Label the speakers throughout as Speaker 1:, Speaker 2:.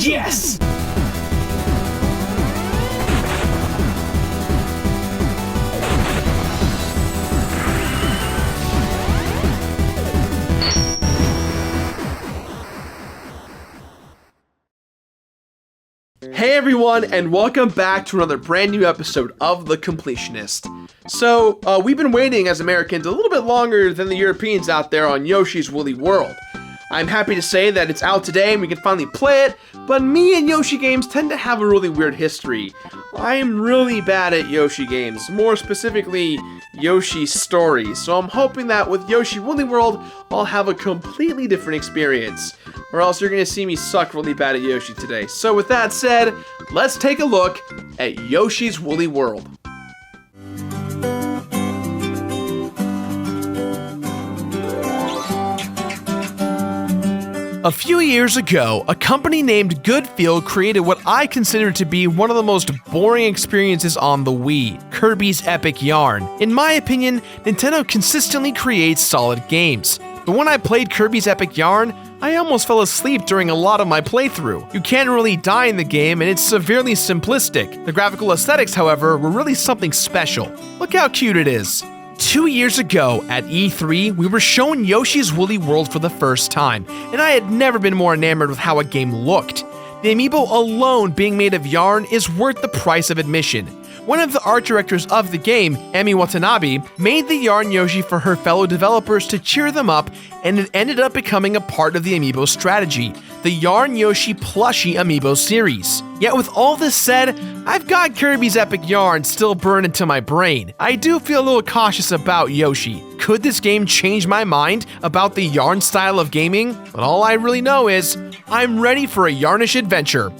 Speaker 1: Yes!
Speaker 2: Hey everyone, and welcome back to another brand new episode of The Completionist. So, we've been waiting as Americans a little bit longer than the Europeans out there on Yoshi's Woolly World. I'm happy to say that it's out today and we can finally play it, but me and Yoshi games tend to have a really weird history. I'm really bad at Yoshi games, more specifically, Yoshi stories, so I'm hoping that with Yoshi Woolly World, I'll have a completely different experience. Or else you're gonna see me suck really bad at Yoshi today. So with that said, let's take a look at Yoshi's Woolly World. A few years ago, a company named Goodfield created what I consider to be one of the most boring experiences on the Wii, Kirby's Epic Yarn. In my opinion, Nintendo consistently creates solid games. But when I played Kirby's Epic Yarn, I almost fell asleep during a lot of my playthrough. You can't really die in the game, and it's severely simplistic. The graphical aesthetics, however, were really something special. Look how cute it is. 2 years ago, at E3, we were shown Yoshi's Woolly World for the first time, and I had never been more enamored with how a game looked. The amiibo alone being made of yarn is worth the price of admission. One of the art directors of the game, Emi Watanabe, made the Yarn Yoshi for her fellow developers to cheer them up, and it ended up becoming a part of the amiibo strategy, the Yarn Yoshi plushie amiibo series. Yet with all this said, I've got Kirby's Epic Yarn still burned into my brain. I do feel a little cautious about Yoshi. Could this game change my mind about the yarn style of gaming? But all I really know is, I'm ready for a yarnish adventure.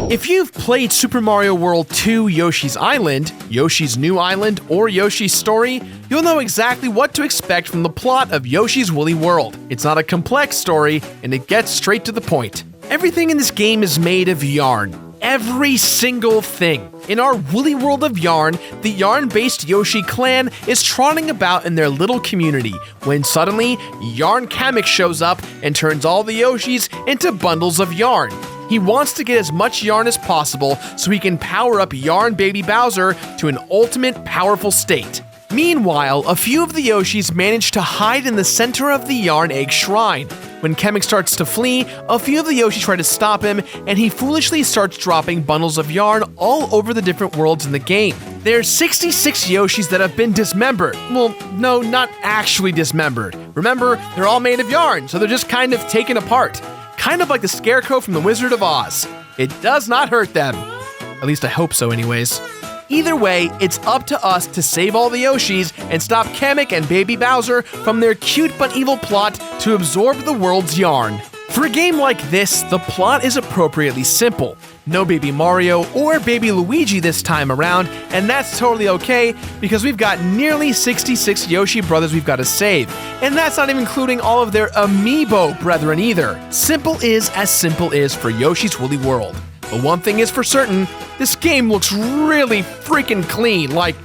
Speaker 2: If you've played Super Mario World 2 Yoshi's Island, Yoshi's New Island, or Yoshi's Story, you'll know exactly what to expect from the plot of Yoshi's Woolly World. It's not a complex story, and it gets straight to the point. Everything in this game is made of yarn. Every single thing. In our Woolly World of Yarn, the yarn-based Yoshi clan is trotting about in their little community, when suddenly, Yarn Kamek shows up and turns all the Yoshis into bundles of yarn. He wants to get as much yarn as possible so he can power up Yarn Baby Bowser to an ultimate powerful state. Meanwhile, a few of the Yoshis manage to hide in the center of the Yarn Egg Shrine. When Kamek starts to flee, a few of the Yoshis try to stop him, and he foolishly starts dropping bundles of yarn all over the different worlds in the game. There's 66 Yoshis that have been dismembered. Well, no, not actually dismembered. Remember, they're all made of yarn, so they're just kind of taken apart. Kind of like the Scarecrow from The Wizard of Oz. It does not hurt them. At least I hope so anyways. Either way, it's up to us to save all the Yoshis and stop Kamek and Baby Bowser from their cute but evil plot to absorb the world's yarn. For a game like this, the plot is appropriately simple. No Baby Mario or Baby Luigi this time around, and that's totally okay because we've got nearly 66 Yoshi brothers we've got to save, and that's not even including all of their amiibo brethren either. Simple is as simple is for Yoshi's Woolly World. But one thing is for certain, this game looks really freaking clean, like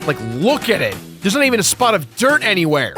Speaker 2: look at it. There's not even a spot of dirt anywhere.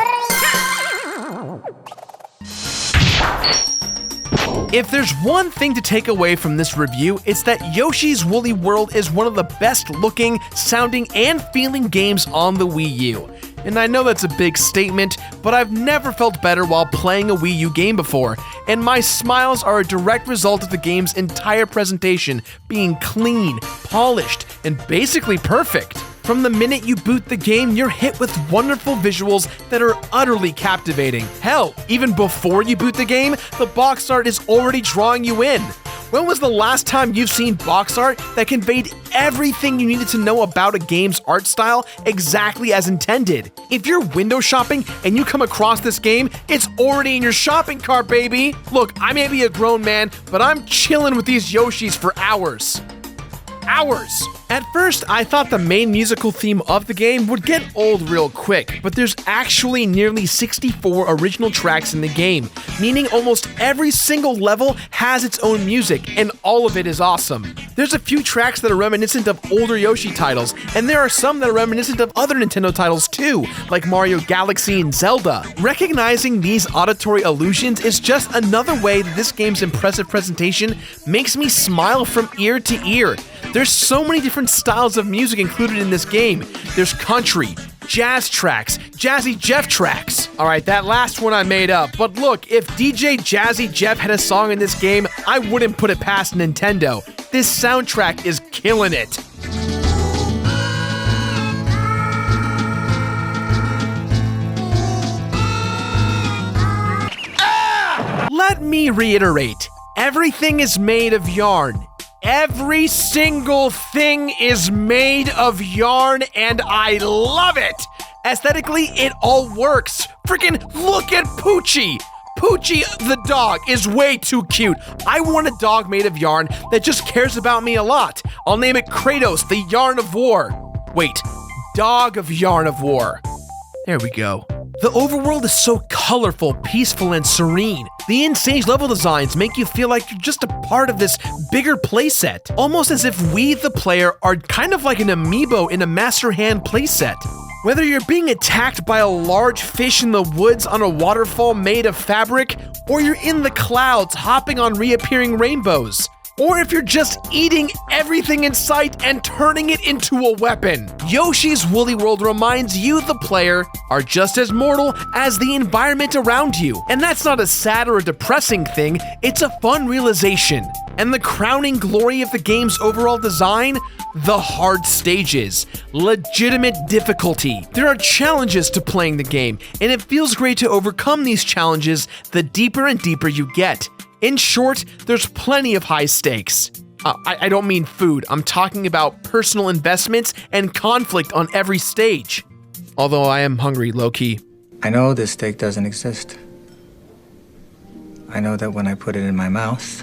Speaker 2: If there's one thing to take away from this review, it's that Yoshi's Woolly World is one of the best looking, sounding, and feeling games on the Wii U. And I know that's a big statement, but I've never felt better while playing a Wii U game before, and my smiles are a direct result of the game's entire presentation being clean, polished, and basically perfect. From the minute you boot the game, you're hit with wonderful visuals that are utterly captivating. Hell, even before you boot the game, the box art is already drawing you in. When was the last time you've seen box art that conveyed everything you needed to know about a game's art style exactly as intended? If you're window shopping and you come across this game, it's already in your shopping cart, baby! Look, I may be a grown man, but I'm chilling with these Yoshis for hours. hours. At first, I thought the main musical theme of the game would get old real quick, but there's actually nearly 64 original tracks in the game, meaning almost every single level has its own music, and all of it is awesome. There's a few tracks that are reminiscent of older Yoshi titles, and there are some that are reminiscent of other Nintendo titles too, like Mario Galaxy and Zelda. Recognizing these auditory allusions is just another way that this game's impressive presentation makes me smile from ear to ear. There's so many different styles of music included in this game. There's country, jazz tracks, Jazzy Jeff tracks. Alright, that last one I made up, but look, if DJ Jazzy Jeff had a song in this game, I wouldn't put it past Nintendo. This soundtrack is killing it. Let me reiterate, everything is made of yarn. Every single thing is made of yarn, and I love it! Aesthetically, it all works. Freaking look at Poochy! Poochy the dog is way too cute. I want a dog made of yarn that just cares about me a lot. I'll name it Kratos, the Yarn of War. Wait, Dog of Yarn of War. There we go. The overworld is so colorful, peaceful, and serene. The in-stage level designs make you feel like you're just a part of this bigger playset, almost as if we, the player, are kind of like an amiibo in a Master Hand playset. Whether you're being attacked by a large fish in the woods on a waterfall made of fabric, or you're in the clouds hopping on reappearing rainbows, or if you're just eating everything in sight and turning it into a weapon. Yoshi's Woolly World reminds you, the player, are just as mortal as the environment around you. And that's not a sad or a depressing thing, it's a fun realization. And the crowning glory of the game's overall design? The hard stages. Legitimate difficulty. There are challenges to playing the game, and it feels great to overcome these challenges the deeper and deeper you get. In short, there's plenty of high stakes. I don't mean food, I'm talking about personal investments and conflict on every stage. Although I am hungry, low-key.
Speaker 1: I know this steak doesn't exist. I know that when I put it in my mouth.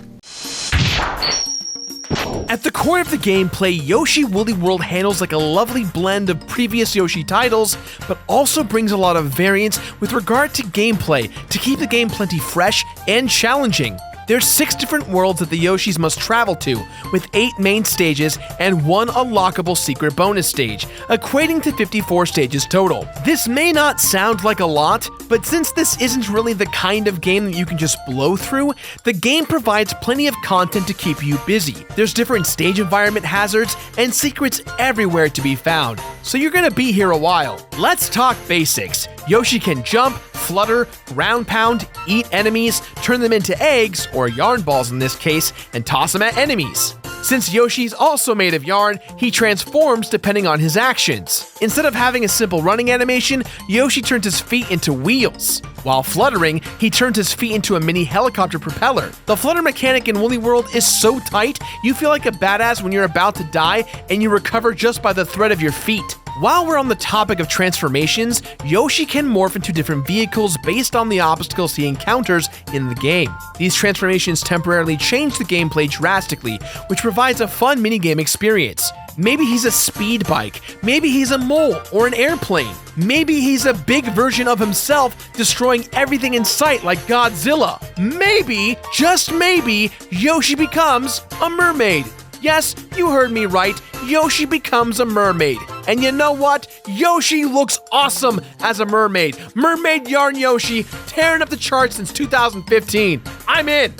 Speaker 2: At the core of the gameplay, Yoshi Woolly World handles like a lovely blend of previous Yoshi titles, but also brings a lot of variance with regard to gameplay to keep the game plenty fresh and challenging. There's 6 different worlds that the Yoshis must travel to, with 8 main stages and 1 unlockable secret bonus stage, equating to 54 stages total. This may not sound like a lot, but since this isn't really the kind of game that you can just blow through, the game provides plenty of content to keep you busy. There's different stage environment hazards and secrets everywhere to be found, so you're gonna be here a while. Let's talk basics. Yoshi can jump, flutter, ground pound, eat enemies, turn them into eggs, or yarn balls in this case, and toss them at enemies. Since Yoshi's also made of yarn, he transforms depending on his actions. Instead of having a simple running animation, Yoshi turns his feet into wheels. While fluttering, he turns his feet into a mini helicopter propeller. The flutter mechanic in Woolly World is so tight, you feel like a badass when you're about to die and you recover just by the thread of your feet. While we're on the topic of transformations, Yoshi can morph into different vehicles based on the obstacles he encounters in the game. These transformations temporarily change the gameplay drastically, which provides a fun minigame experience. Maybe he's a speed bike, maybe he's a mole or an airplane, maybe he's a big version of himself destroying everything in sight like Godzilla. Maybe, just maybe, Yoshi becomes a mermaid. Yes, you heard me right, Yoshi becomes a mermaid. And you know what? Yoshi looks awesome as a mermaid. Mermaid Yarn Yoshi, tearing up the charts since 2015. I'm in!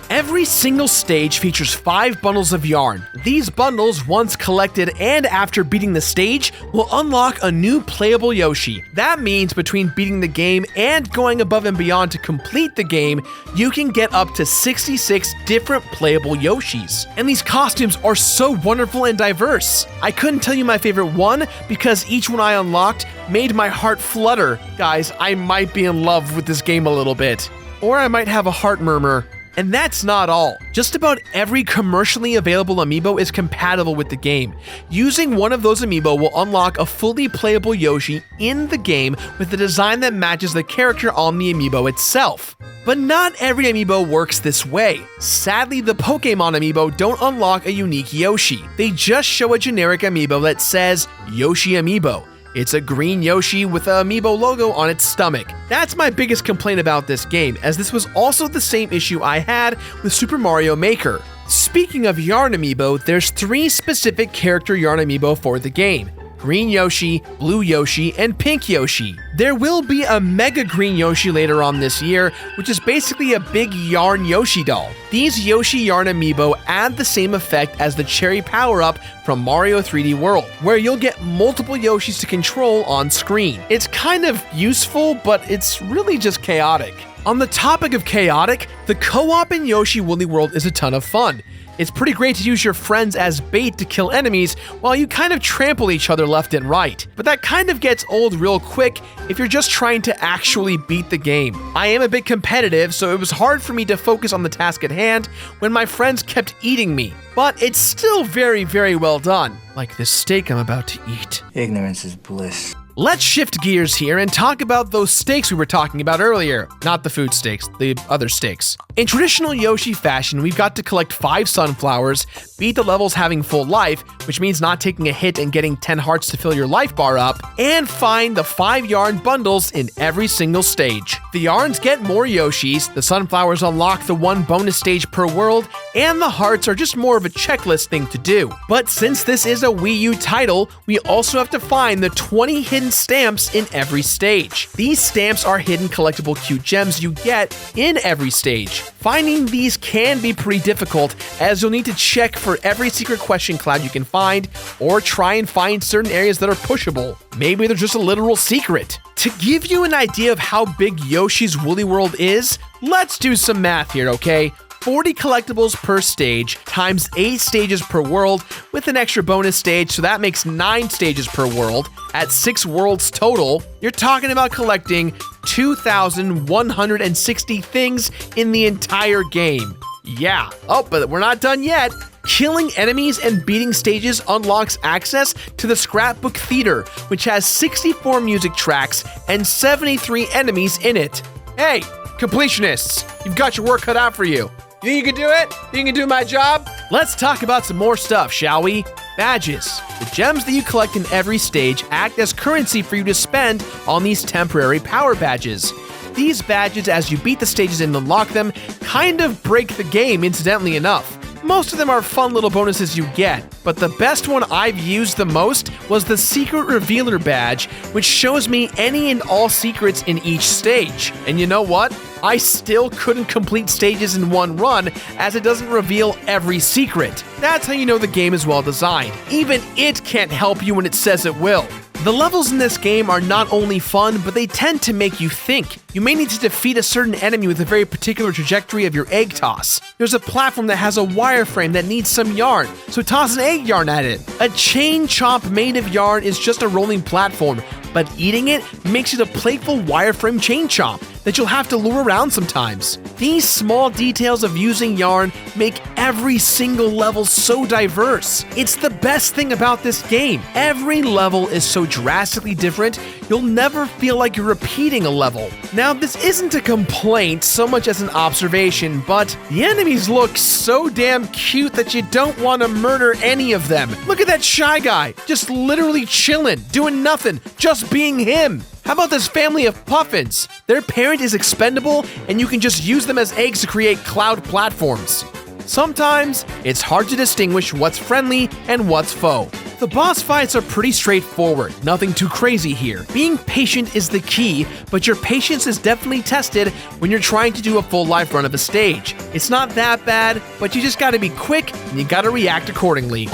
Speaker 2: Every single stage features 5 bundles of yarn. These bundles, once collected and after beating the stage, will unlock a new playable Yoshi. That means between beating the game and going above and beyond to complete the game, you can get up to 66 different playable Yoshis. And these costumes are so wonderful and diverse. I couldn't tell you my favorite one because each one I unlocked made my heart flutter. Guys, I might be in love with this game a little bit. Or I might have a heart murmur. And that's not all. Just about every commercially available amiibo is compatible with the game. Using one of those amiibo will unlock a fully playable Yoshi in the game with a design that matches the character on the amiibo itself. But not every amiibo works this way. Sadly, the Pokemon amiibo don't unlock a unique Yoshi. They just show a generic amiibo that says Yoshi Amiibo. It's a green Yoshi with an amiibo logo on its stomach. That's my biggest complaint about this game, as this was also the same issue I had with Super Mario Maker. Speaking of Yarn Amiibo, there's 3 specific character Yarn Amiibo for the game: Green Yoshi, Blue Yoshi, and Pink Yoshi. There will be a Mega Green Yoshi later on this year, which is basically a big Yarn Yoshi doll. These Yoshi Yarn Amiibo add the same effect as the Cherry power-up from Mario 3D World, where you'll get multiple Yoshis to control on screen. It's kind of useful, but it's really just chaotic. On the topic of chaotic, the co-op in Yoshi Woolly World is a ton of fun. It's pretty great to use your friends as bait to kill enemies while you kind of trample each other left and right. But that kind of gets old real quick if you're just trying to actually beat the game. I am a bit competitive, so it was hard for me to focus on the task at hand when my friends kept eating me. But it's still very, very well done. Like this steak I'm about to eat.
Speaker 1: Ignorance is bliss.
Speaker 2: Let's shift gears here and talk about those steaks we were talking about earlier. Not the food steaks, the other steaks. In traditional Yoshi fashion, we've got to collect 5 sunflowers, beat the levels having full life, which means not taking a hit and getting 10 hearts to fill your life bar up, and find the 5 yarn bundles in every single stage. The yarns get more Yoshis, the sunflowers unlock the 1 bonus stage per world, and the hearts are just more of a checklist thing to do. But since this is a Wii U title, we also have to find the 20 hidden stamps in every stage. These stamps are hidden collectible cute gems you get in every stage. Finding these can be pretty difficult, as you'll need to check for every secret question cloud you can find, or try and find certain areas that are pushable. Maybe they're just a literal secret. To give you an idea of how big Yoshi's Woolly World is, let's do some math here, okay? 40 collectibles per stage times 8 stages per world with an extra bonus stage, so that makes 9 stages per world. At 6 worlds total, you're talking about collecting 2,160 things in the entire game. Yeah. Oh, but we're not done yet. Killing enemies and beating stages unlocks access to the Scrapbook Theater, which has 64 music tracks and 73 enemies in it. Hey, completionists, you've got your work cut out for you. You think you can do it? Think you can do my job? Let's talk about some more stuff, shall we? Badges. The gems that you collect in every stage act as currency for you to spend on these temporary power badges. These badges, as you beat the stages and unlock them, kind of break the game, incidentally enough. Most of them are fun little bonuses you get, but the best one I've used the most was the Secret Revealer badge, which shows me any and all secrets in each stage. And you know what? I still couldn't complete stages in one run, as it doesn't reveal every secret. That's how you know the game is well designed. Even it can't help you when it says it will. The levels in this game are not only fun, but they tend to make you think. You may need to defeat a certain enemy with a very particular trajectory of your egg toss. There's a platform that has a wireframe that needs some yarn, so toss an egg yarn at it. A chain chomp made of yarn is just a rolling platform, but eating it makes it a playful wireframe chain chomp that you'll have to lure around sometimes. These small details of using yarn make every single level so diverse. It's the best thing about this game. Every level is so drastically different, you'll never feel like you're repeating a level. Now, this isn't a complaint so much as an observation, but the enemies look so damn cute that you don't want to murder any of them. Look at that Shy Guy, just literally chilling, doing nothing, just being him. How about this family of puffins? Their parent is expendable, and you can just use them as eggs to create cloud platforms. Sometimes, it's hard to distinguish what's friendly and what's foe. The boss fights are pretty straightforward, nothing too crazy here. Being patient is the key, but your patience is definitely tested when you're trying to do a full life run of a stage. It's not that bad, but you just gotta be quick, and you gotta react accordingly.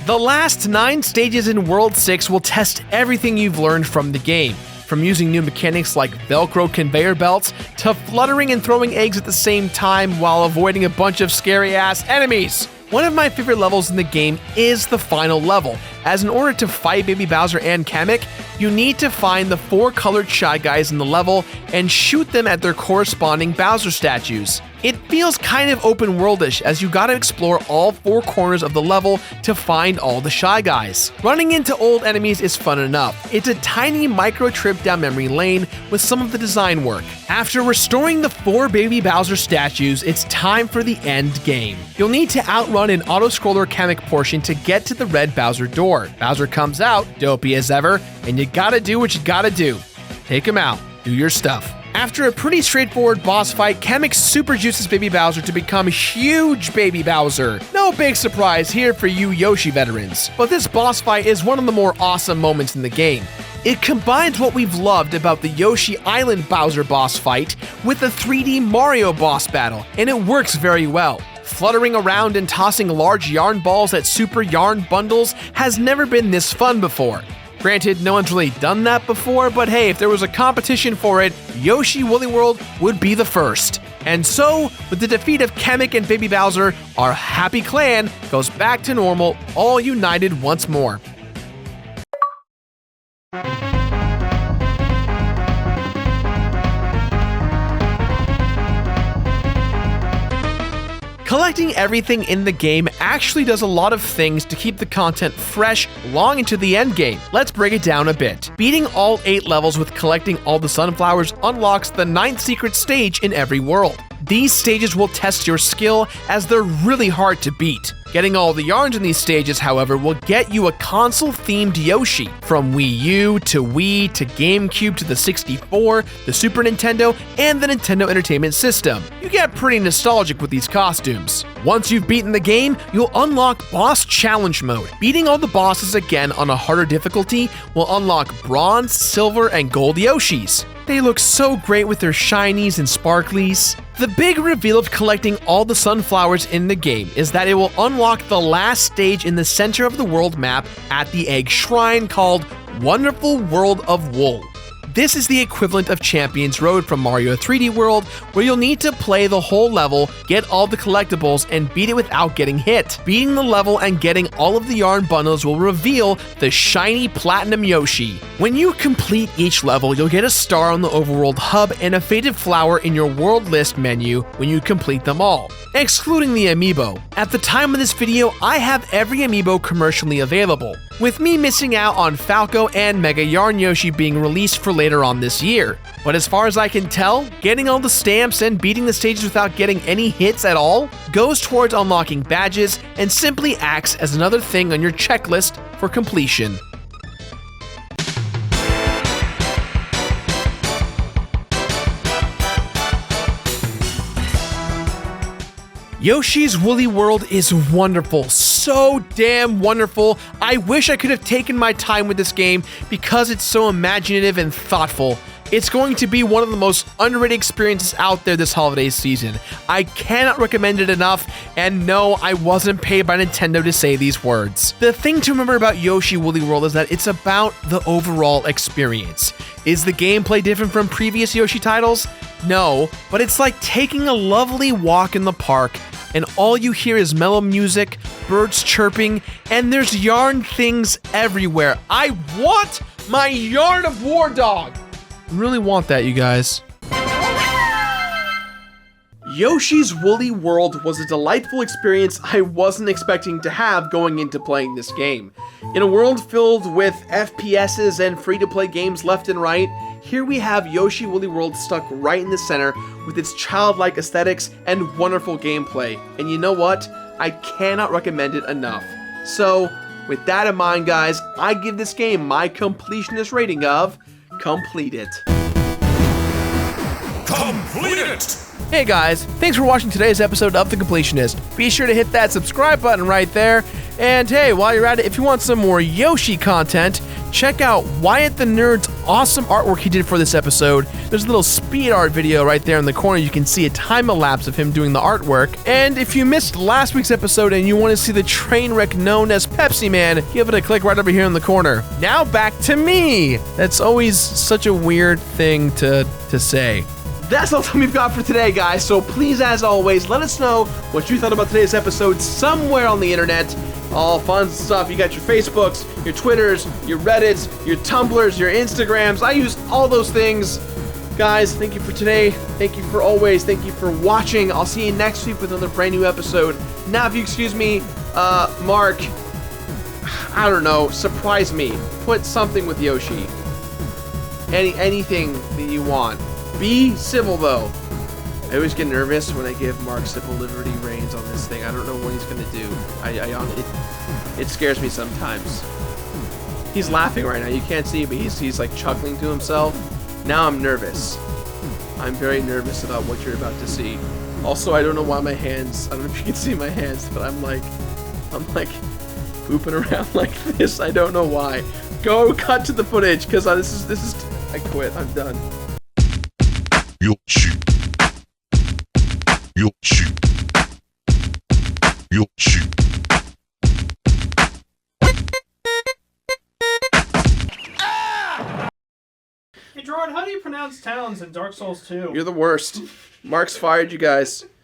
Speaker 2: The last 9 stages in World 6 will test everything you've learned from the game, from using new mechanics like Velcro conveyor belts to fluttering and throwing eggs at the same time while avoiding a bunch of scary-ass enemies. One of my favorite levels in the game is the final level, as in order to fight Baby Bowser and Kamek, you need to find the 4 colored Shy Guys in the level and shoot them at their corresponding Bowser statues. It feels kind of open worldish as you gotta explore all 4 corners of the level to find all the Shy Guys. Running into old enemies is fun enough. It's a tiny micro trip down memory lane with some of the design work. After restoring the 4 Baby Bowser statues, it's time for the end game. You'll need to outrun an auto-scroller Kamek portion to get to the red Bowser door. Bowser comes out, dopey as ever, and you gotta do what you gotta do. Take him out, do your stuff. After a pretty straightforward boss fight, Kamek super juices Baby Bowser to become huge Baby Bowser. No big surprise here for you Yoshi veterans, but this boss fight is one of the more awesome moments in the game. It combines what we've loved about the Yoshi Island Bowser boss fight with the 3D Mario boss battle, and it works very well. Fluttering around and tossing large yarn balls at super yarn bundles has never been this fun before. Granted, no one's really done that before, but hey, if there was a competition for it, Yoshi Woolly World would be the first. And so, with the defeat of Kamek and Baby Bowser, our happy clan goes back to normal, all united once more. Collecting everything in the game actually does a lot of things to keep the content fresh long into the end game. Let's break it down a bit. Beating all 8 levels with collecting all the sunflowers unlocks the 9th secret stage in every world. These stages will test your skill as they're really hard to beat. Getting all the yarns in these stages, however, will get you a console-themed Yoshi. From Wii U to Wii to GameCube to the 64, the Super Nintendo, and the Nintendo Entertainment System. You get pretty nostalgic with these costumes. Once you've beaten the game, you'll unlock Boss Challenge Mode. Beating all the bosses again on a harder difficulty will unlock Bronze, Silver, and Gold Yoshis. They look so great with their shinies and sparklies. The big reveal of collecting all the sunflowers in the game is that it will unlock the last stage in the center of the world map at the Egg Shrine called Wonderful World of Wool. This is the equivalent of Champions Road from Mario 3D World, where you'll need to play the whole level, get all the collectibles, and beat it without getting hit. Beating the level and getting all of the yarn bundles will reveal the shiny Platinum Yoshi. When you complete each level, you'll get a star on the overworld hub and a faded flower in your world list menu when you complete them all, excluding the amiibo. At the time of this video, I have every amiibo commercially available, with me missing out on Falco and Mega Yarn Yoshi being released for later on this year. But as far as I can tell, getting all the stamps and beating the stages without getting any hits at all goes towards unlocking badges and simply acts as another thing on your checklist for completion. Yoshi's Woolly World is wonderful, so damn wonderful. I wish I could have taken my time with this game because it's so imaginative and thoughtful. It's going to be one of the most underrated experiences out there this holiday season. I cannot recommend it enough, and no, I wasn't paid by Nintendo to say these words. The thing to remember about Yoshi Woolly World is that it's about the overall experience. Is the gameplay different from previous Yoshi titles? No, but it's like taking a lovely walk in the park, and all you hear is mellow music, birds chirping, and there's yarn things everywhere. I want my Yarn of War Dog! Really want that, you guys. Yoshi's Woolly World was a delightful experience I wasn't expecting to have going into playing this game. In a world filled with FPSs and free-to-play games left and right, here we have Yoshi Woolly World stuck right in the center with its childlike aesthetics and wonderful gameplay. And you know what? I cannot recommend it enough. So, with that in mind, guys, I give this game my completionist rating of complete it.
Speaker 3: Complete it!
Speaker 2: Hey guys, thanks for watching today's episode of The Completionist. Be sure to hit that subscribe button right there. And hey, while you're at it, if you want some more Yoshi content, check out Wyatt the Nerd's awesome artwork he did for this episode. There's a little speed art video right there in the corner. You can see a time-elapse of him doing the artwork. And if you missed last week's episode and you want to see the train wreck known as Pepsi Man, give it a click right over here in the corner. Now back to me! That's always such a weird thing to say. That's all the time we've got for today, guys, so please, as always, let us know what you thought about today's episode somewhere on the internet. All fun stuff. You got your Facebooks, your Twitters, your Reddits, your Tumblrs, your Instagrams. I use all those things. Guys, thank you for today. Thank you for always. Thank you for watching. I'll see you next week with another brand new episode. Now, if you excuse me, Mark, I don't know, surprise me. Put something with Yoshi. Anything that you want. Be civil, though. I always get nervous when I give Mark civil liberty reins on this thing. I don't know what he's gonna do. It scares me sometimes. He's laughing right now. You can't see, but he's like chuckling to himself. Now I'm nervous. I'm very nervous about what you're about to see. Also, I don't know why my hands. I don't know if you can see my hands, but I'm like pooping around like this. I don't know why. Go cut to the footage, because this is. I quit. I'm done.
Speaker 3: Yoshi. Yoshi. Yoshi.
Speaker 4: Hey Gerard, how do you pronounce towns in Dark Souls 2?
Speaker 2: You're the worst. Mark's fired you guys.